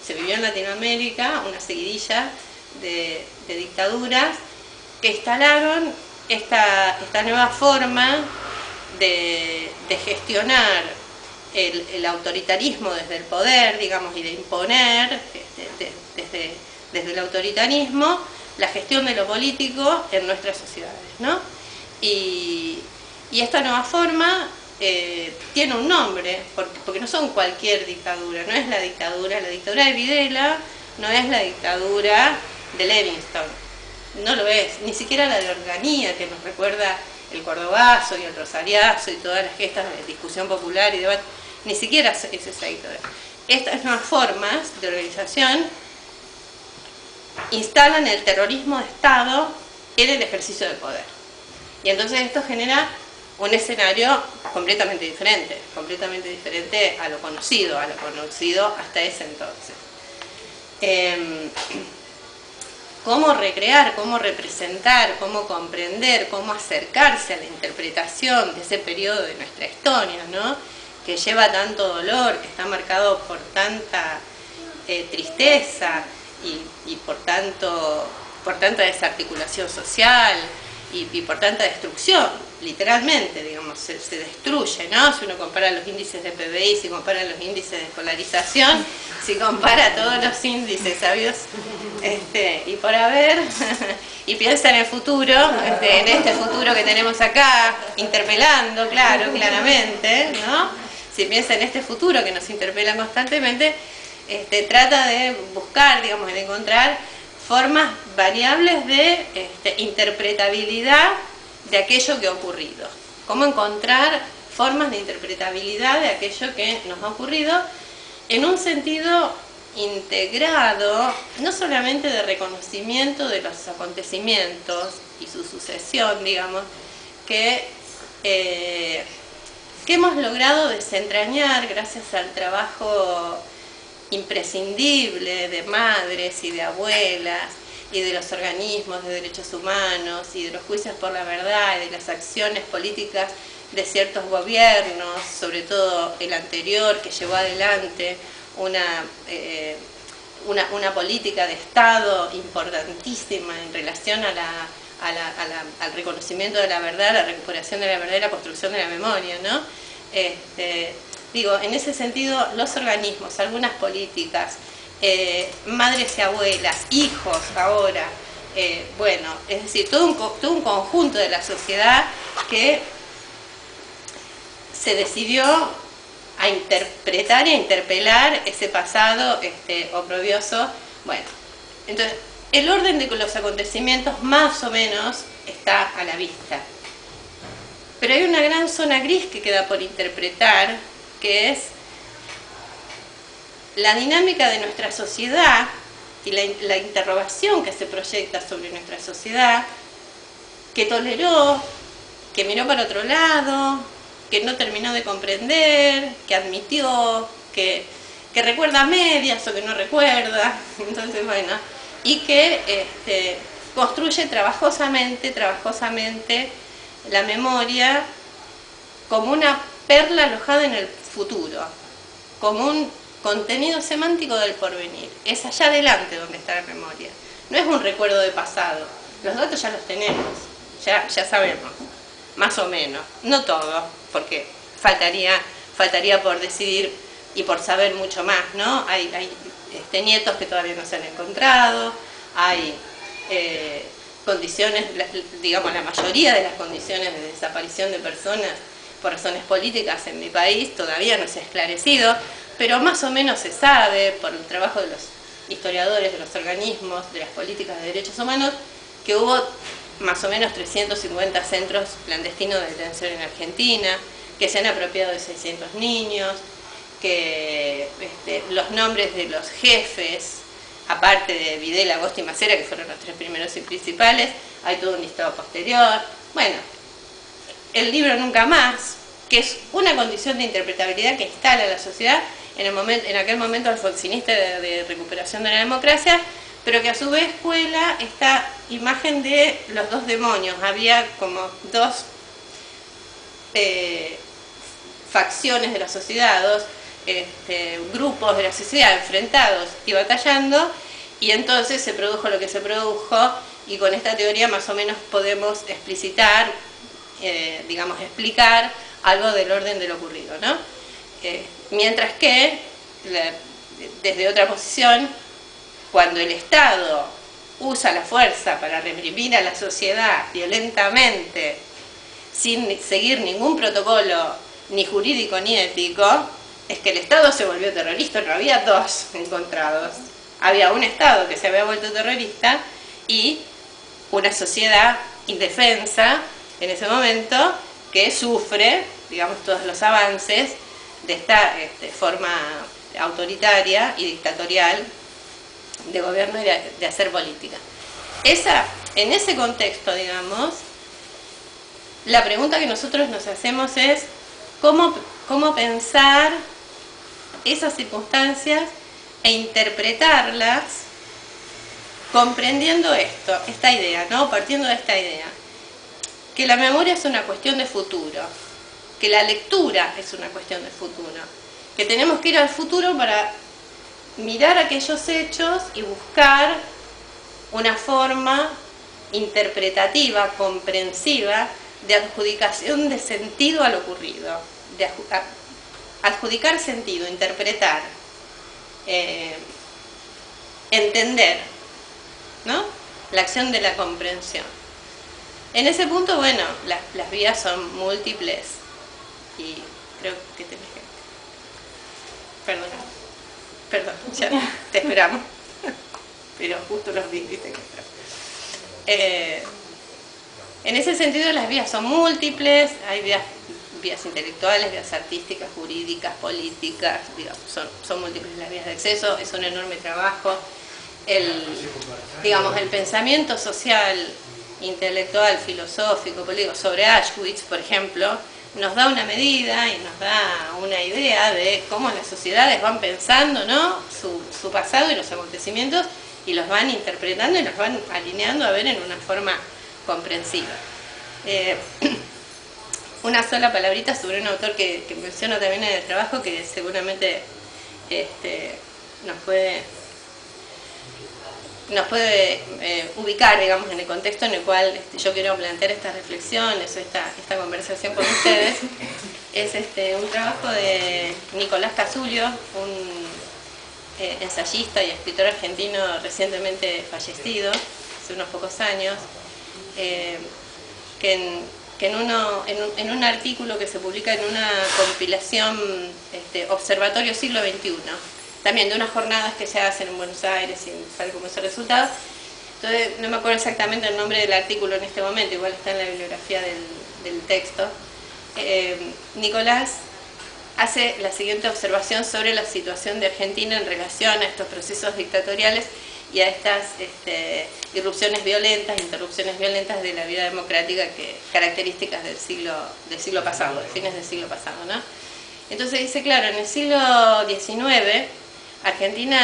se vivió en Latinoamérica una seguidilla de dictaduras que instalaron esta nueva forma de gestionar el autoritarismo desde el poder, digamos, y de imponer desde el autoritarismo la gestión de lo político en nuestras sociedades, ¿no? Y esta nueva forma tiene un nombre, porque no son cualquier dictadura, no es la dictadura de Videla, no es la dictadura de Levingston, no lo es, ni siquiera la de Onganía, que nos recuerda el cordobazo y el rosariazo y todas las gestas de discusión popular y debate, ni siquiera es esa dictadura. Estas nuevas formas de organización instalan el terrorismo de Estado en el ejercicio del poder. Y entonces esto genera un escenario completamente diferente a lo conocido hasta ese entonces. Cómo recrear, cómo representar, cómo comprender, cómo acercarse a la interpretación de ese periodo de nuestra historia, ¿no? Que lleva tanto dolor, que está marcado por tanta tristeza y por tanta desarticulación social y por tanta destrucción, literalmente, digamos, se destruye, ¿no? Si uno compara los índices de PBI, si compara los índices de escolarización, si compara todos los índices sabios y por haber, y piensa en el futuro, en este futuro que tenemos acá, interpelando, claramente, ¿no? Si piensa en este futuro que nos interpela constantemente, trata de buscar, digamos, de encontrar formas variables de interpretabilidad de aquello que ha ocurrido. Cómo encontrar formas de interpretabilidad de aquello que nos ha ocurrido en un sentido integrado, no solamente de reconocimiento de los acontecimientos y su sucesión, digamos, que hemos logrado desentrañar gracias al trabajo imprescindible de madres y de abuelas y de los organismos de derechos humanos y de los juicios por la verdad y de las acciones políticas de ciertos gobiernos, sobre todo el anterior, que llevó adelante una política de Estado importantísima en relación al reconocimiento de la verdad, la recuperación de la verdad y la construcción de la memoria, ¿no? Digo, en ese sentido, los organismos, algunas políticas, madres y abuelas, hijos ahora, bueno, es decir, todo un conjunto de la sociedad que se decidió a interpretar y a interpelar ese pasado oprobioso. Bueno, entonces, el orden de los acontecimientos más o menos está a la vista. Pero hay una gran zona gris que queda por interpretar, que es la dinámica de nuestra sociedad y la interrogación que se proyecta sobre nuestra sociedad, que toleró, que miró para otro lado, que no terminó de comprender, que admitió, que recuerda a medias o que no recuerda, entonces bueno, y que construye trabajosamente la memoria como una perla alojada en el futuro, como un contenido semántico del porvenir. Es allá adelante donde está la memoria. No es un recuerdo de pasado. Los datos ya los tenemos, ya sabemos, más o menos. No todo, porque faltaría por decidir y por saber mucho más, ¿no? Hay nietos que todavía no se han encontrado, hay condiciones, digamos, la mayoría de las condiciones de desaparición de personas por razones políticas en mi país todavía no se ha esclarecido, pero más o menos se sabe por el trabajo de los historiadores, de los organismos, de las políticas de derechos humanos, que hubo más o menos 350 centros clandestinos de detención en Argentina, que se han apropiado de 600 niños, que los nombres de los jefes, aparte de Videla, Agosti y Macera, que fueron los tres primeros y principales, hay todo un listado posterior. Bueno, el libro Nunca Más, que es una condición de interpretabilidad que instala la sociedad en aquel momento alfonsinista de recuperación de la democracia, pero que a su vez cuela esta imagen de los dos demonios. Había como dos facciones de la sociedad, dos grupos de la sociedad enfrentados y batallando, y entonces se produjo lo que se produjo, y con esta teoría más o menos podemos explicitar, digamos, explicar algo del orden de lo ocurrido, ¿no? Mientras que, desde otra posición, cuando el Estado usa la fuerza para reprimir a la sociedad violentamente, sin seguir ningún protocolo ni jurídico ni ético, es que el Estado se volvió terrorista. No había dos encontrados. Había un Estado que se había vuelto terrorista y una sociedad indefensa en ese momento que sufre, digamos, todos los avances de esta forma autoritaria y dictatorial de gobierno y de hacer política. En ese contexto, digamos, la pregunta que nosotros nos hacemos es cómo pensar esas circunstancias e interpretarlas comprendiendo esta idea, ¿no? Partiendo de esta idea, que la memoria es una cuestión de futuro, que la lectura es una cuestión de futuro, que tenemos que ir al futuro para mirar aquellos hechos y buscar una forma interpretativa, comprensiva, de adjudicación de sentido a lo ocurrido, de adjudicar sentido, interpretar, entender, ¿no? La acción de la comprensión. En ese punto, bueno, las vías son múltiples y creo que tenés que... Perdón, ya te esperamos, pero justo los vi, viste que en ese sentido las vías son múltiples, hay vías intelectuales, vías artísticas, jurídicas, políticas, digamos, son múltiples las vías de acceso, es un enorme trabajo. Digamos, el pensamiento social, intelectual, filosófico, político sobre Auschwitz, por ejemplo, nos da una medida y nos da una idea de cómo las sociedades van pensando, ¿no?, su pasado y los acontecimientos, y los van interpretando y los van alineando a ver en una forma comprensiva. Una sola palabrita sobre un autor que menciono también en el trabajo, que seguramente nos puede ubicar, digamos, en el contexto en el cual yo quiero plantear estas reflexiones o esta conversación con ustedes. Es un trabajo de Nicolás Casulio, un ensayista y escritor argentino recientemente fallecido, hace unos pocos años, que en un artículo que se publica en una compilación Observatorio Siglo XXI, también de unas jornadas que se hacen en Buenos Aires y sale como ese resultado. Entonces, no me acuerdo exactamente el nombre del artículo en este momento, igual está en la bibliografía del texto. Nicolás hace la siguiente observación sobre la situación de Argentina en relación a estos procesos dictatoriales y a estas irrupciones violentas, interrupciones violentas de la vida democrática, características del siglo pasado, de fines del siglo pasado, ¿no? Entonces dice, claro, en el siglo XIX Argentina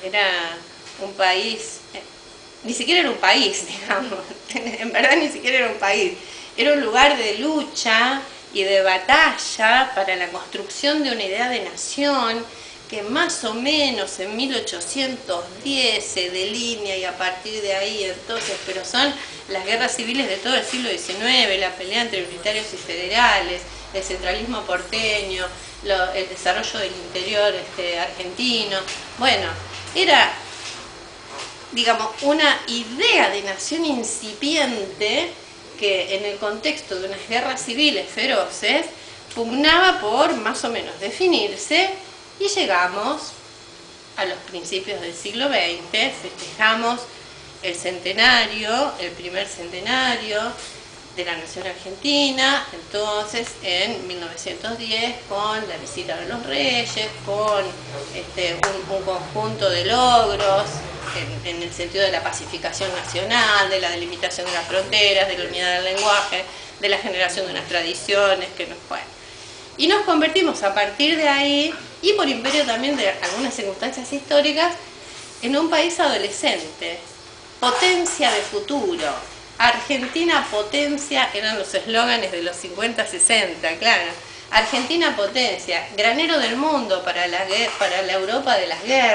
era un país, ni siquiera era un país, digamos, en verdad ni siquiera era un país, era un lugar de lucha y de batalla para la construcción de una idea de nación que más o menos en 1810 se delinea, y a partir de ahí entonces, pero son las guerras civiles de todo el siglo XIX, la pelea entre militares y federales, el centralismo porteño, el desarrollo del interior argentino. Bueno, era, digamos, una idea de nación incipiente que en el contexto de unas guerras civiles feroces pugnaba por más o menos definirse, y llegamos a los principios del siglo XX, festejamos el centenario, el primer centenario de la nación argentina, entonces en 1910, con la visita de los reyes, con un conjunto de logros en el sentido de la pacificación nacional, de la delimitación de las fronteras, de la unidad del lenguaje, de la generación de unas tradiciones que nos pueden. Y nos convertimos a partir de ahí, y por imperio también de algunas circunstancias históricas, en un país adolescente, potencia de futuro. Argentina potencia, eran los eslóganes de los 50-60, claro. Argentina potencia, granero del mundo para la Europa de las guerras.